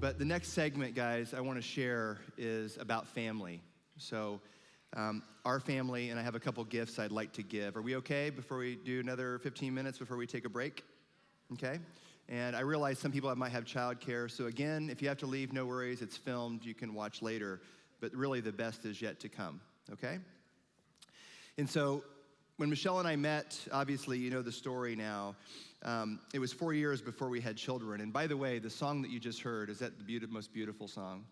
But the next segment, guys, I want to share is about family. So our family, and I have a couple gifts I'd like to give. Are we okay before we do another 15 minutes before we take a break? Okay. And I realize some people might have childcare. So again, if you have to leave, no worries. It's filmed. You can watch later. But really, the best is yet to come. Okay? And so when Michelle and I met, obviously, you know the story now. It was 4 years before we had children. And by the way, the song that you just heard, is that the most beautiful song?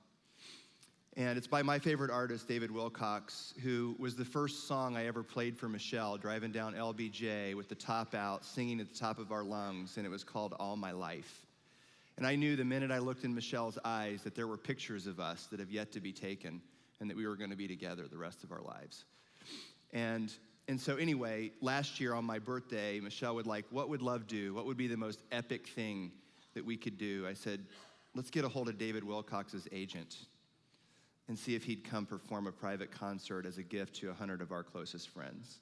And it's by my favorite artist, David Wilcox, who was the first song I ever played for Michelle, driving down LBJ with the top out, singing at the top of our lungs, and it was called All My Life. And I knew the minute I looked in Michelle's eyes that there were pictures of us that have yet to be taken and that we were going to be together the rest of our lives. And so anyway, last year on my birthday, Michelle would what would love do? What would be the most epic thing that we could do? I said, let's get a hold of David Wilcox's agent and see if he'd come perform a private concert as a gift to 100 of our closest friends.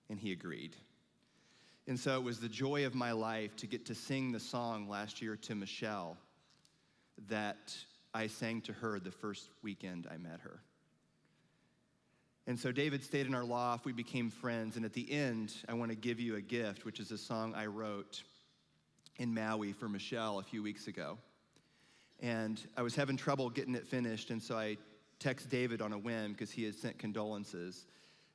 And he agreed. And so it was the joy of my life to get to sing the song last year to Michelle that I sang to her the first weekend I met her. And so David stayed in our loft, we became friends, and at the end, I want to give you a gift, which is a song I wrote in Maui for Michelle a few weeks ago. And I was having trouble getting it finished, and so I texted David on a whim because he had sent condolences.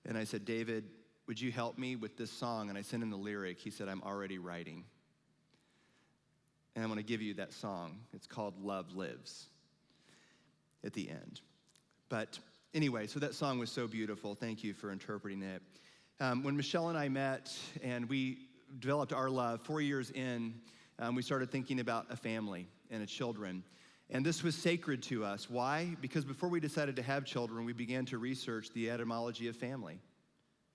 And I said, David, would you help me with this song? And I sent him the lyric. He said, I'm already writing. And I'm going to give you that song. It's called Love Lives at the end. But anyway, so that song was so beautiful. Thank you for interpreting it. When Michelle and I met and we developed our love, 4 years in, we started thinking about a family and a children. And this was sacred to us. Why? Because before we decided to have children, we began to research the etymology of family.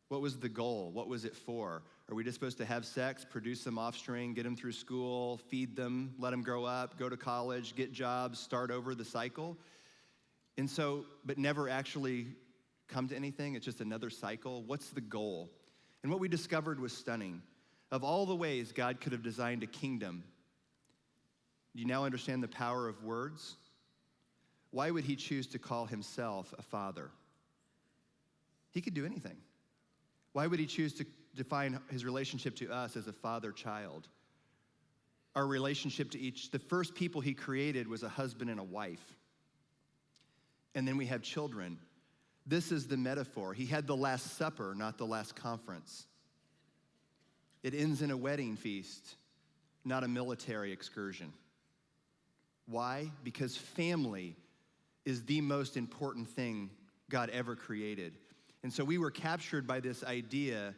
What was the goal? What was it for? Are we just supposed to have sex, produce some offspring, get them through school, feed them, let them grow up, go to college, get jobs, start over the cycle? And so, but never actually come to anything? It's just another cycle? What's the goal? And what we discovered was stunning. Of all the ways God could have designed a kingdom, do you now understand the power of words? Why would he choose to call himself a father? He could do anything. Why would he choose to define his relationship to us as a father-child? Our relationship to the first people he created was a husband and a wife. And then we have children. This is the metaphor. He had the Last Supper, not the last conference. It ends in a wedding feast, not a military excursion. Why? Because family is the most important thing God ever created. And so we were captured by this idea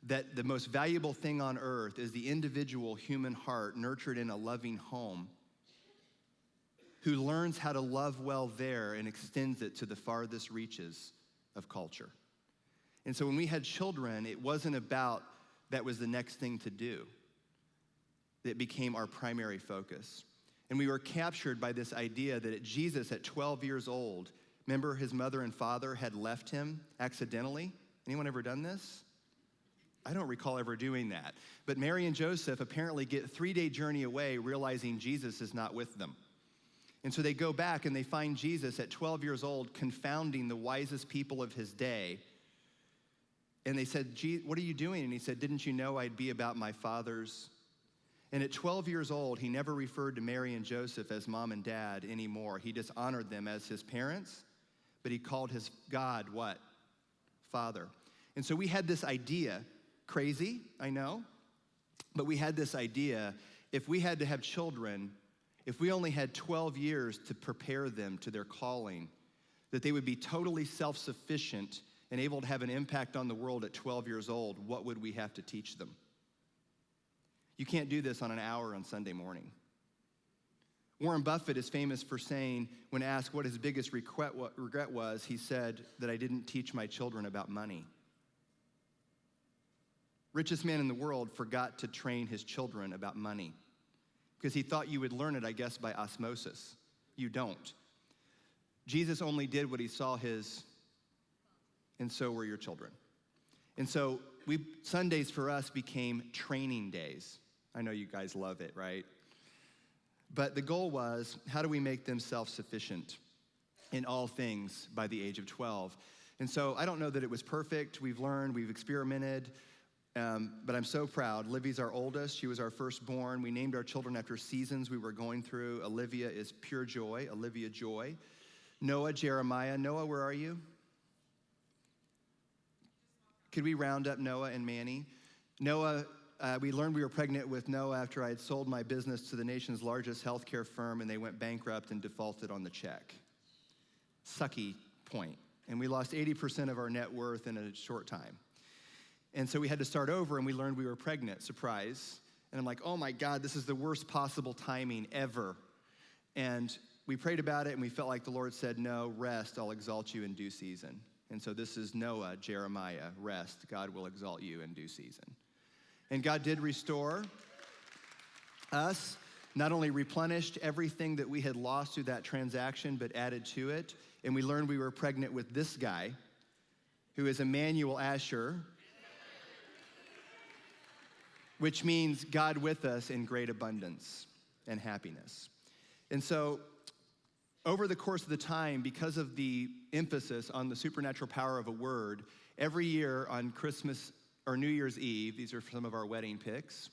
that the most valuable thing on earth is the individual human heart nurtured in a loving home who learns how to love well there and extends it to the farthest reaches of culture. And so when we had children, it wasn't about that was the next thing to do. It became our primary focus. And we were captured by this idea that Jesus at 12 years old, remember his mother and father had left him accidentally? Anyone ever done this? I don't recall ever doing that. But Mary and Joseph apparently get a 3-day journey away realizing Jesus is not with them. And so they go back and they find Jesus at 12 years old confounding the wisest people of his day. And they said, what are you doing? And he said, didn't you know I'd be about my Father's? And at 12 years old, he never referred to Mary and Joseph as mom and dad anymore. He just honored them as his parents, but he called his God what? Father. And so we had this idea, crazy, I know, but we had this idea, if we had to have children, if we only had 12 years to prepare them to their calling, that they would be totally self-sufficient and able to have an impact on the world at 12 years old, what would we have to teach them? You can't do this on an hour on Sunday morning. Warren Buffett is famous for saying, when asked what his biggest regret was, he said that I didn't teach my children about money. Richest man in the world forgot to train his children about money because he thought you would learn it, I guess, by osmosis. You don't. Jesus only did what he saw and so were your children. And so Sundays for us became training days. I know you guys love it, right? But the goal was, how do we make them self-sufficient in all things by the age of 12? And so I don't know that it was perfect. We've learned, we've experimented, but I'm so proud. Livy's our oldest. She was our firstborn. We named our children after seasons we were going through. Olivia is pure joy, Olivia Joy. Noah, Jeremiah. Noah, where are you? Could we round up Noah and Manny? Noah, we learned we were pregnant with Noah after I had sold my business to the nation's largest healthcare firm, and they went bankrupt and defaulted on the check. Sucky point. And we lost 80% of our net worth in a short time. And so we had to start over, and we learned we were pregnant. Surprise. And I'm like, oh my God, this is the worst possible timing ever. And we prayed about it, and we felt like the Lord said, no, rest, I'll exalt you in due season. And so this is Noah, Jeremiah, rest, God will exalt you in due season. And God did restore us, not only replenished everything that we had lost through that transaction, but added to it. And we learned we were pregnant with this guy, who is Emmanuel Asher, which means God with us in great abundance and happiness. And so over the course of the time, because of the emphasis on the supernatural power of a word, every year on Christmas or New Year's Eve, these are some of our wedding pics,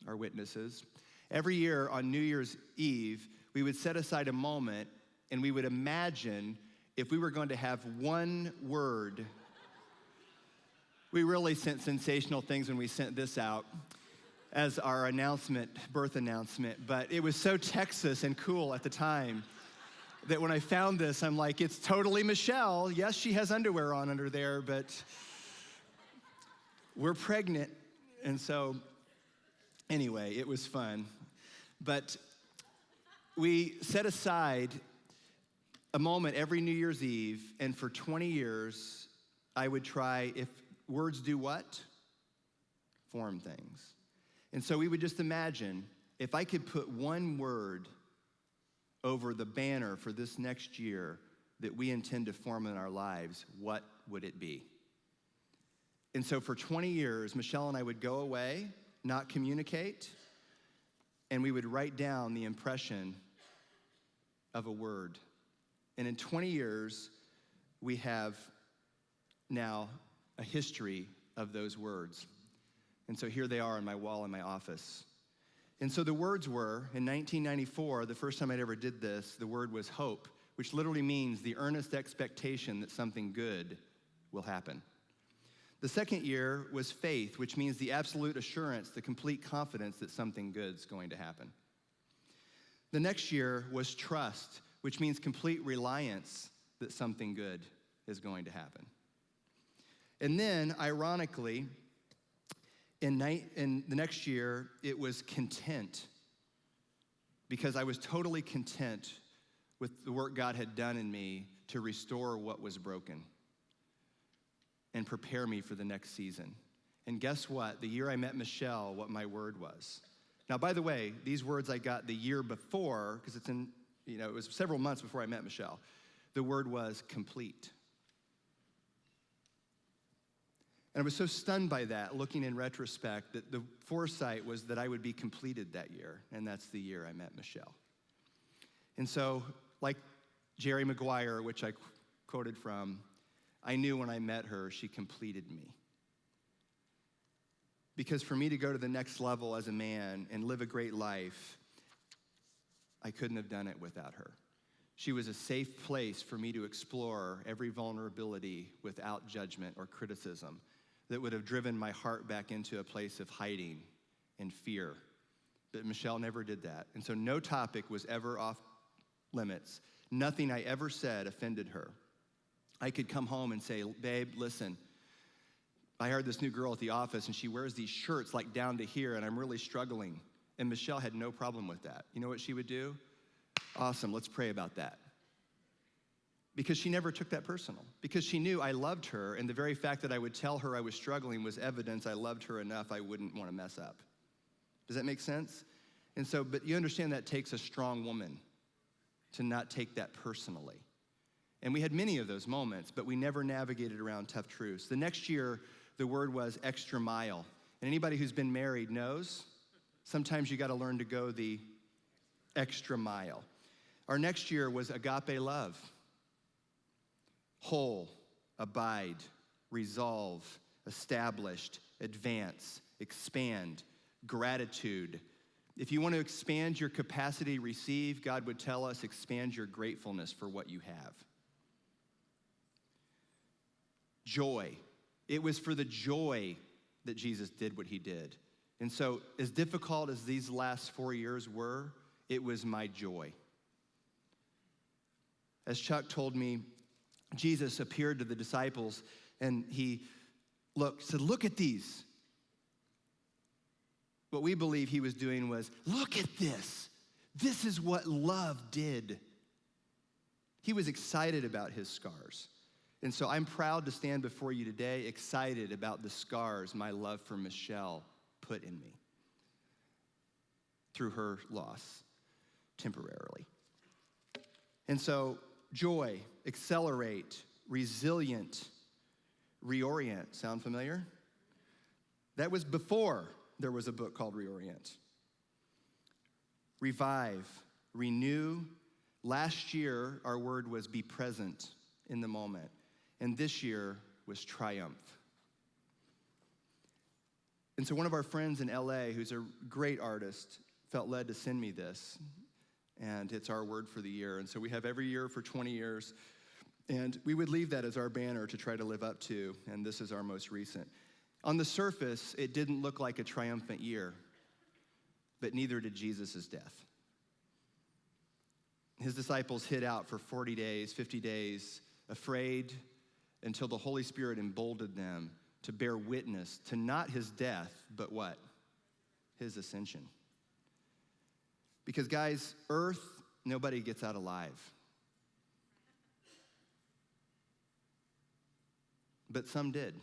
our witnesses. Every year on New Year's Eve, we would set aside a moment and we would imagine if we were going to have one word. We really sent sensational things when we sent this out as our birth announcement, but it was so Texas and cool at the time that when I found this, I'm like, it's totally Michelle. Yes, she has underwear on under there, but we're pregnant. And so anyway, it was fun. But we set aside a moment every New Year's Eve, and for 20 years, I would try, if words do what? Form things. And so we would just imagine, if I could put one word over the banner for this next year that we intend to form in our lives, what would it be? And so for 20 years, Michelle and I would go away, not communicate, and we would write down the impression of a word. And in 20 years, we have now a history of those words. And so here they are on my wall in my office. And so the words were, in 1994, the first time I ever did this, the word was hope, which literally means the earnest expectation that something good will happen. The second year was faith, which means the absolute assurance, the complete confidence that something good's going to happen. The next year was trust, which means complete reliance that something good is going to happen. And then, ironically, in the next year, it was content, because I was totally content with the work God had done in me to restore what was broken and prepare me for the next season. And guess what? The year I met Michelle, what my word was. Now, by the way, these words I got the year before, because it was several months before I met Michelle. The word was complete. And I was so stunned by that, looking in retrospect, that the foresight was that I would be completed that year, and that's the year I met Michelle. And so, like Jerry Maguire, which I quoted from, I knew when I met her, she completed me. Because for me to go to the next level as a man and live a great life, I couldn't have done it without her. She was a safe place for me to explore every vulnerability without judgment or criticism that would have driven my heart back into a place of hiding and fear. But Michelle never did that. And so no topic was ever off limits. Nothing I ever said offended her. I could come home and say, babe, listen, I hired this new girl at the office and she wears these shirts like down to here and I'm really struggling. And Michelle had no problem with that. You know what she would do? Awesome, let's pray about that. Because she never took that personal. Because she knew I loved her, and the very fact that I would tell her I was struggling was evidence I loved her enough I wouldn't want to mess up. Does that make sense? And so, but you understand that takes a strong woman to not take that personally. And we had many of those moments, but we never navigated around tough truths. The next year, the word was extra mile. And anybody who's been married knows Sometimes you got to learn to go the extra mile. Our next year was agape love. Whole, abide, resolve, established, advance, expand, gratitude. If you want to expand your capacity to receive, God would tell us, expand your gratefulness for what you have. Joy. It was for the joy that Jesus did what he did. And so, as difficult as these last 4 years were, it was my joy. As Chuck told me, Jesus appeared to the disciples and he said, look at these. What we believe he was doing was, look at this. This is what love did. He was excited about his scars. And so I'm proud to stand before you today, excited about the scars my love for Michelle put in me through her loss temporarily. And so joy, accelerate, resilient, reorient. Sound familiar? That was before there was a book called Reorient. Revive, renew. Last year, our word was be present in the moment. And this year was triumph. And so one of our friends in LA, who's a great artist, felt led to send me this. And it's our word for the year. And so we have every year for 20 years. And we would leave that as our banner to try to live up to. And this is our most recent. On the surface, it didn't look like a triumphant year, but neither did Jesus' death. His disciples hid out for 40 days, 50 days, afraid, until the Holy Spirit emboldened them to bear witness to not his death, but what? His ascension. Because guys, earth, nobody gets out alive. But some did.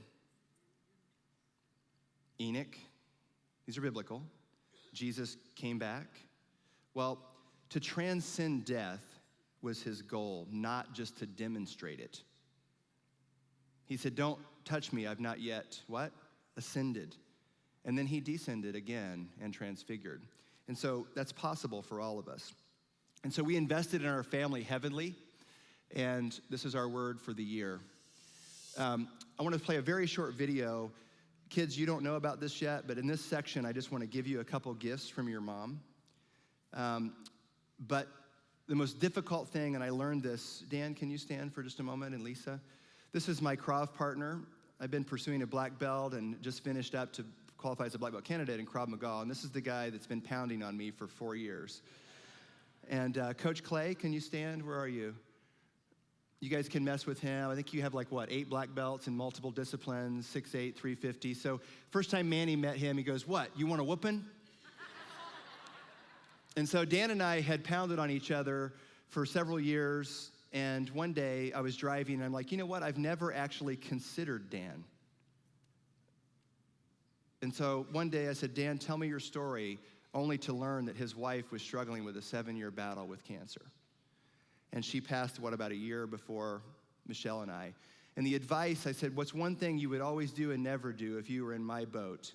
Enoch, these are biblical. Jesus came back. Well, to transcend death was his goal, not just to demonstrate it. He said, don't touch me, I've not yet, what? Ascended. And then he descended again and transfigured. And so that's possible for all of us. And so we invested in our family heavily, and this is our word for the year. I want to play a very short video. Kids, you don't know about this yet, but in this section, I just want to give you a couple gifts from your mom. But the most difficult thing, and I learned this, Dan, can you stand for just a moment, and Lisa? This is my Krav partner. I've been pursuing a black belt and just finished up to qualify as a black belt candidate in Krav Maga, and this is the guy that's been pounding on me for 4 years. And Coach Clay, can you stand? Where are you? You guys can mess with him. I think you have 8 black belts in multiple disciplines, 6'8", 350. So first time Manny met him, he goes, what, you want a whooping? And so Dan and I had pounded on each other for several years, and one day I was driving, and I'm like, you know what, I've never actually considered Dan. And so one day I said, Dan, tell me your story, only to learn that his wife was struggling with a 7-year battle with cancer. And she passed, about a year before Michelle and I. And the advice, I said, what's one thing you would always do and never do if you were in my boat?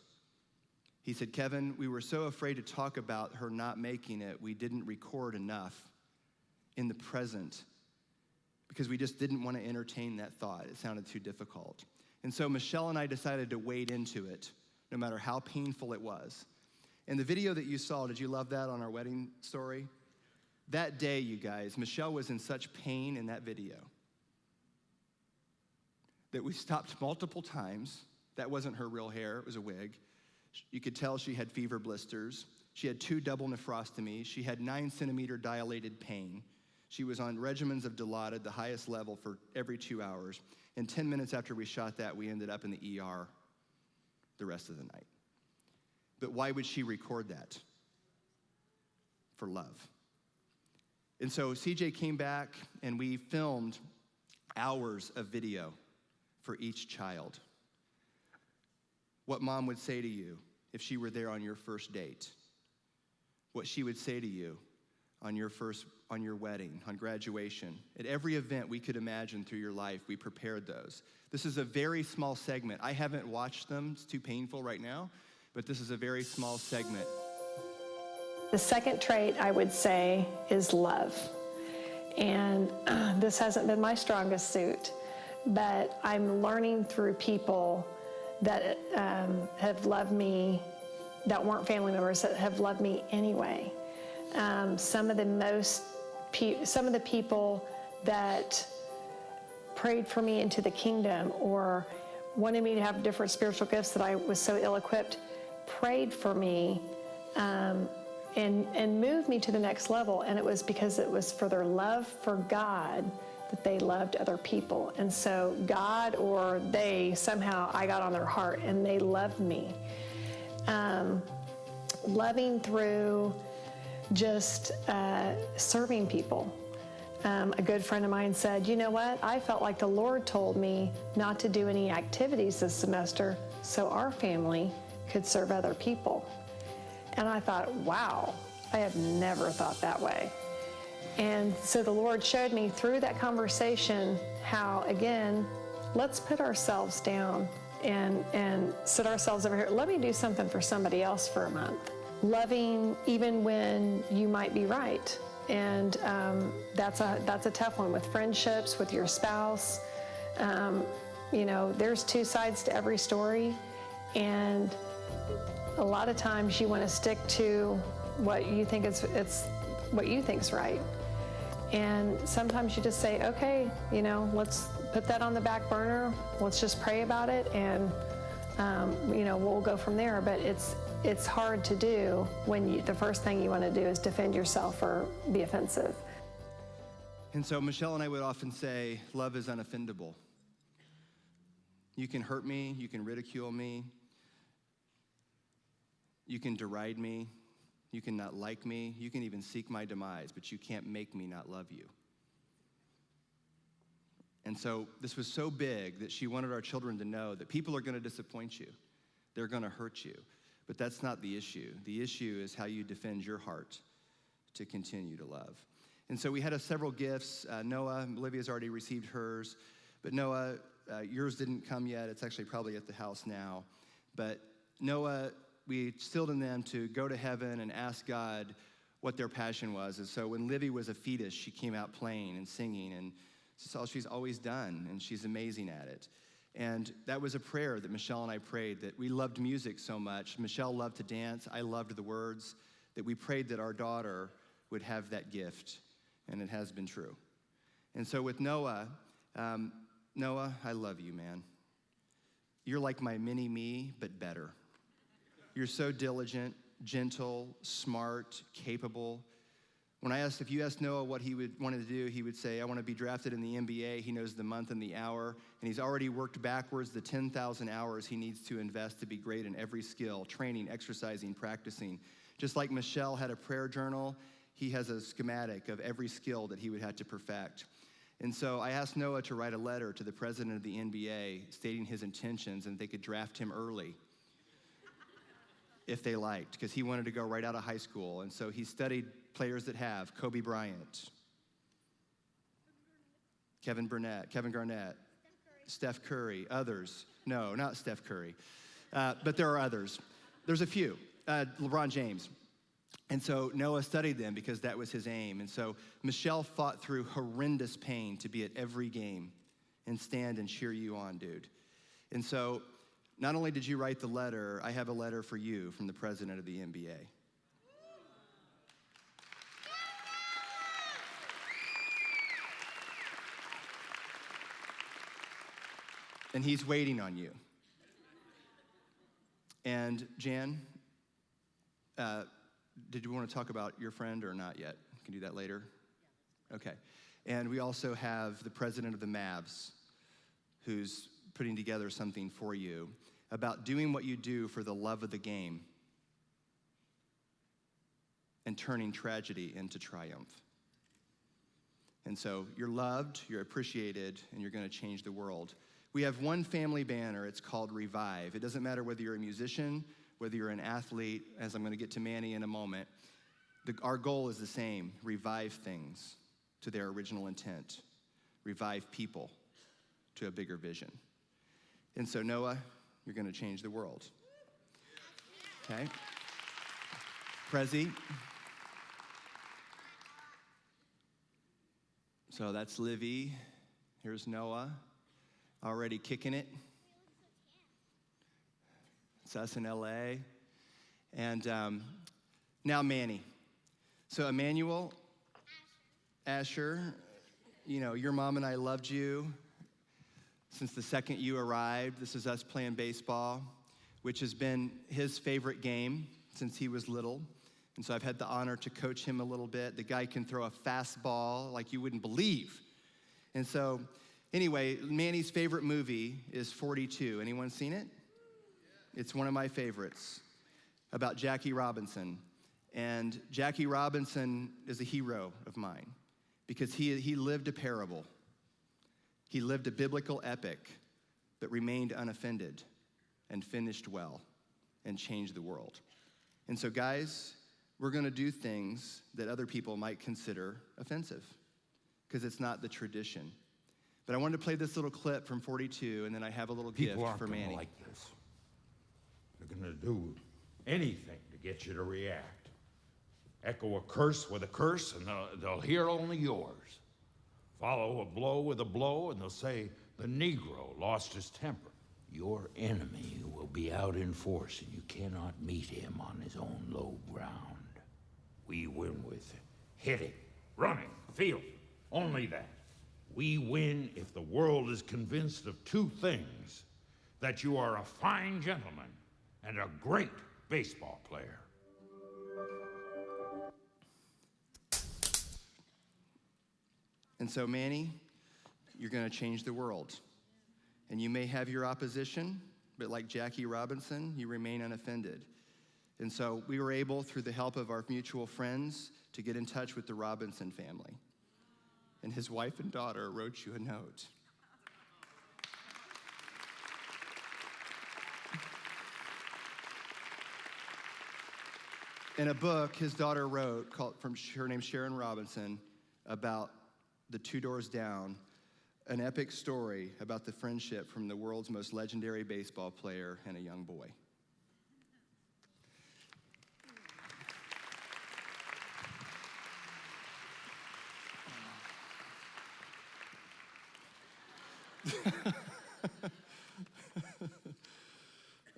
He said, Kevin, we were so afraid to talk about her not making it, we didn't record enough in the present because we just didn't want to entertain that thought. It sounded too difficult. And so Michelle and I decided to wade into it, no matter how painful it was. And the video that you saw, did you love that on our wedding story? That day, you guys, Michelle was in such pain in that video that we stopped multiple times. That wasn't her real hair, it was a wig. You could tell she had fever blisters. She had 2 double nephrostomies. She had 9-centimeter dilated pain. She was on regimens of Dilaudid, the highest level, for every 2 hours. And 10 minutes after we shot that, we ended up in the ER the rest of the night. But why would she record that? For love. And so CJ came back, and we filmed hours of video for each child. What mom would say to you if she were there on your first date. What she would say to you on your wedding, on graduation. At every event we could imagine through your life, we prepared those. This is a very small segment. I haven't watched them. It's too painful right now, but this is a very small segment. The second trait I would say is love. And this hasn't been my strongest suit, but I'm learning through people that have loved me, that weren't family members, that have loved me anyway. Some of the people that prayed for me into the kingdom or wanted me to have different spiritual gifts that I was so ill-equipped, prayed for me and moved me to the next level. And it was because it was for their love for God that they loved other people. And so God or they, somehow I got on their heart and they loved me. Loving through just serving people. A good friend of mine said, you know what? I felt like the Lord told me not to do any activities this semester so our family could serve other people. And I thought, wow, I have never thought that way. And so the Lord showed me through that conversation how, again, let's put ourselves down and sit ourselves over here. Let me do something for somebody else for a month. Loving even when you might be right. And that's a tough one with friendships, with your spouse. There's two sides to every story. And a lot of times you want to stick to what you think it's what you think's right. And sometimes you just say, okay, let's put that on the back burner. Let's just pray about it, and we'll go from there. But it's hard to do when the first thing you want to do is defend yourself or be offensive. And so Michelle and I would often say, love is unoffendable. You can hurt me, you can ridicule me, you can deride me, you can not like me, you can even seek my demise, but you can't make me not love you. And so this was so big that she wanted our children to know that people are going to disappoint you. They're going to hurt you. But that's not the issue. The issue is how you defend your heart to continue to love. And so we had several gifts. Noah, Olivia's already received hers. But Noah, yours didn't come yet. It's actually probably at the house now. But Noah, we instilled in them to go to heaven and ask God what their passion was. And so when Livy was a fetus, she came out playing and singing, and it's all she's always done, and she's amazing at it. And that was a prayer that Michelle and I prayed, that we loved music so much. Michelle loved to dance. I loved the words, that we prayed that our daughter would have that gift, and it has been true. And so with Noah, Noah, I love you, man. You're like my mini-me, but better. You're so diligent, gentle, smart, capable. When I asked, if you asked Noah what he wanted to do, he would say, I want to be drafted in the NBA. He knows the month and the hour, and he's already worked backwards the 10,000 hours he needs to invest to be great in every skill, training, exercising, practicing. Just like Michelle had a prayer journal, he has a schematic of every skill that he would have to perfect. And so I asked Noah to write a letter to the president of the NBA stating his intentions, and they could draft him early if they liked, because he wanted to go right out of high school. And so he studied players that have Kobe Bryant, Kevin Garnett, Steph Curry, others. No, not Steph Curry, but there are others. There's a few, LeBron James. And so Noah studied them because that was his aim. And so Michelle fought through horrendous pain to be at every game and stand and cheer you on, dude. And so not only did you write the letter, I have a letter for you from the president of the NBA. And he's waiting on you. And Jan, did you want to talk about your friend or not yet? We can do that later. Okay. And we also have the president of the Mavs, who's putting together something for you about doing what you do for the love of the game and turning tragedy into triumph. And so you're loved, you're appreciated, and you're going to change the world. We have one family banner. It's called Revive. It doesn't matter whether you're a musician, whether you're an athlete, as I'm going to get to Manny in a moment. Our goal is the same: revive things to their original intent, revive people to a bigger vision. And so, Noah, you're going to change the world. Okay? Prezi, So that's Livy. Here's Noah, already kicking it. It's us in LA. And now Manny. So Emmanuel, Asher, you know, your mom and I loved you since the second you arrived. This is us playing baseball, which has been his favorite game since he was little. And so I've had the honor to coach him a little bit. The guy can throw a fastball like you wouldn't believe. And so, anyway, Manny's favorite movie is 42. Anyone seen it? It's one of my favorites, about Jackie Robinson. And Jackie Robinson is a hero of mine because he lived a parable. He lived a biblical epic that remained unoffended and finished well and changed the world. And so, guys, we're going to do things that other people might consider offensive because it's not the tradition. But I wanted to play this little clip from 42, and then I have a little gift for Manny. People aren't like this. They're going to do anything to get you to react. Echo a curse with a curse, and they'll hear only yours. Follow a blow with a blow, and they'll say, the Negro lost his temper. Your enemy will be out in force, and you cannot meet him on his own low ground. We win with hitting, running, fielding, only that. We win if the world is convinced of two things: that you are a fine gentleman and a great baseball player. And so, Manny, you're going to change the world. And you may have your opposition, but like Jackie Robinson, you remain unoffended. And so we were able, through the help of our mutual friends, to get in touch with the Robinson family. And his wife and daughter wrote you a note. In a book his daughter wrote, her name's Sharon Robinson, about the Two Doors Down, an epic story about the friendship from the world's most legendary baseball player and a young boy.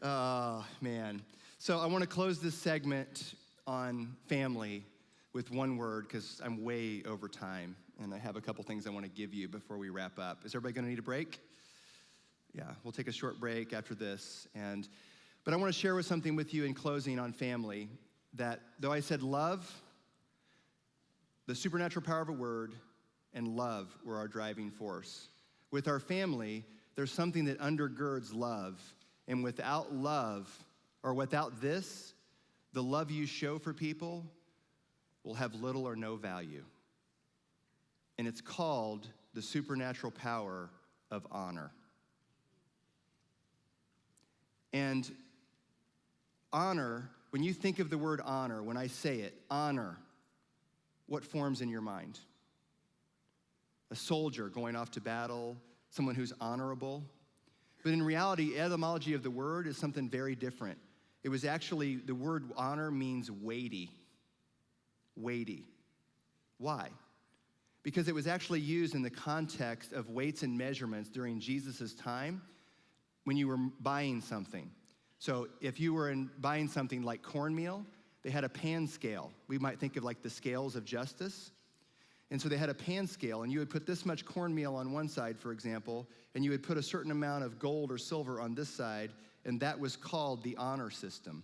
Oh, man. So I want to close this segment on family with one word because I'm way over time, and I have a couple things I want to give you before we wrap up. Is everybody going to need a break? Yeah, we'll take a short break after this. But I want to share something with you in closing on family, that though I said love, the supernatural power of a word, and love were our driving force. With our family, there's something that undergirds love. And without love, or without this, the love you show for people will have little or no value. And it's called the supernatural power of honor. And honor, when you think of the word honor, when I say it, honor, what forms in your mind? A soldier going off to battle, someone who's honorable. But in reality, etymology of the word is something very different. It was actually, the word honor means weighty. Weighty. Why? Because it was actually used in the context of weights and measurements during Jesus' time when you were buying something. So if you were buying something like cornmeal, they had a pan scale. We might think of like the scales of justice. And so they had a pan scale, and you would put this much cornmeal on one side, for example, and you would put a certain amount of gold or silver on this side, and that was called the honor system.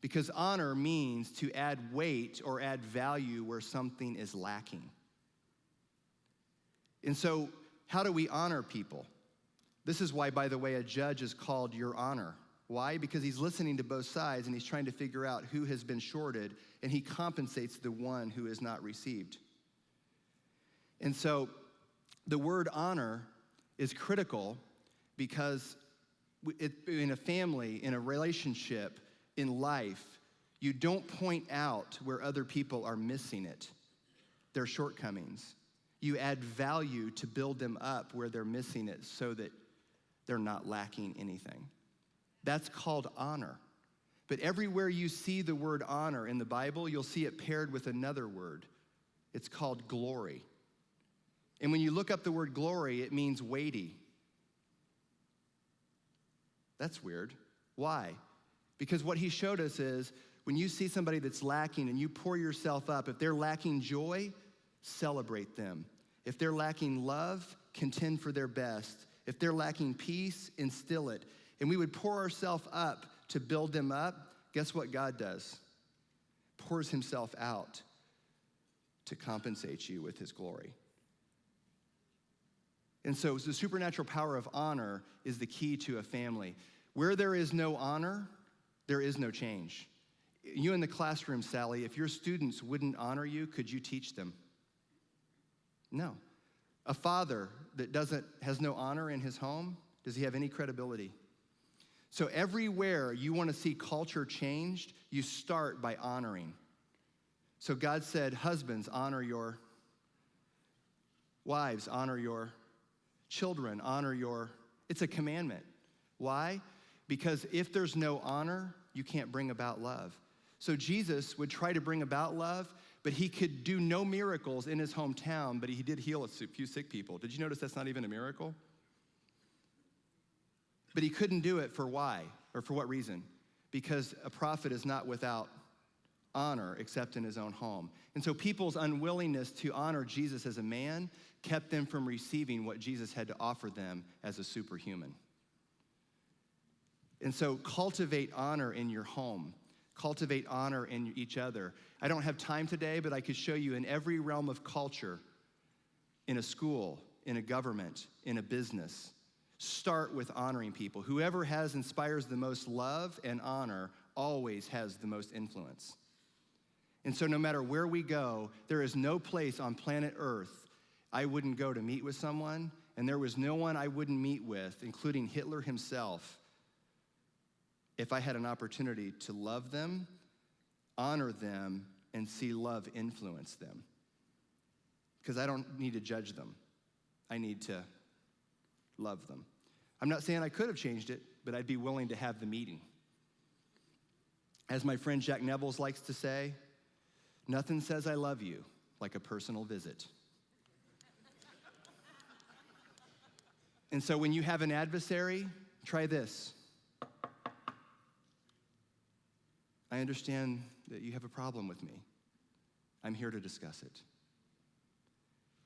Because honor means to add weight or add value where something is lacking. And so, how do we honor people? This is why, by the way, a judge is called your honor. Why? Because he's listening to both sides, and he's trying to figure out who has been shorted, and he compensates the one who has not received. And so the word honor is critical because in a family, in a relationship, in life, you don't point out where other people are missing it, their shortcomings. You add value to build them up where they're missing it so that they're not lacking anything. That's called honor. But everywhere you see the word honor in the Bible, you'll see it paired with another word. It's called glory. And when you look up the word glory, it means weighty. That's weird. Why? Because what he showed us is when you see somebody that's lacking and you pour yourself up, if they're lacking joy, celebrate them. If they're lacking love, contend for their best. If they're lacking peace, instill it. And we would pour ourselves up to build them up. Guess what God does? Pours himself out to compensate you with his glory. And so the supernatural power of honor is the key to a family. Where there is no honor, there is no change. You in the classroom, Sally, if your students wouldn't honor you, could you teach them? No. A father that has no honor in his home, does he have any credibility? So everywhere you want to see culture changed, you start by honoring. So God said, husbands, honor your wives, honor your children, it's a commandment. Why? Because if there's no honor, you can't bring about love. So Jesus would try to bring about love, but he could do no miracles in his hometown, but he did heal a few sick people. Did you notice that's not even a miracle? But he couldn't do it for why? Or for what reason? Because a prophet is not without honor except in his own home. And so people's unwillingness to honor Jesus as a man kept them from receiving what Jesus had to offer them as a superhuman. And so cultivate honor in your home. Cultivate honor in each other. I don't have time today, but I could show you in every realm of culture, in a school, in a government, in a business, start with honoring people. Whoever inspires the most love and honor always has the most influence. And so no matter where we go, there is no place on planet Earth I wouldn't go to meet with someone, and there was no one I wouldn't meet with, including Hitler himself, if I had an opportunity to love them, honor them, and see love influence them. Because I don't need to judge them. I need to love them. I'm not saying I could have changed it, but I'd be willing to have the meeting. As my friend Jack Nevels likes to say, nothing says I love you like a personal visit. And so when you have an adversary, try this. I understand that you have a problem with me. I'm here to discuss it.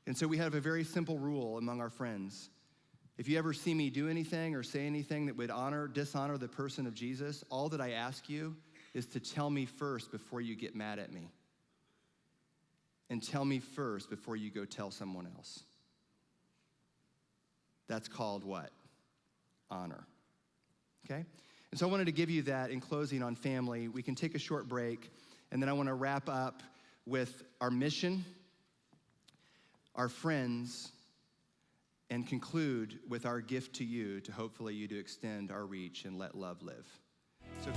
And so we have a very simple rule among our friends. If you ever see me do anything or say anything that would dishonor the person of Jesus, all that I ask you is to tell me first before you get mad at me. And tell me first before you go tell someone else. That's called what? Honor. Okay? And so I wanted to give you that in closing on family. We can take a short break, and then I want to wrap up with our mission, our friends, and conclude with our gift to you to hopefully you to extend our reach and let love live. So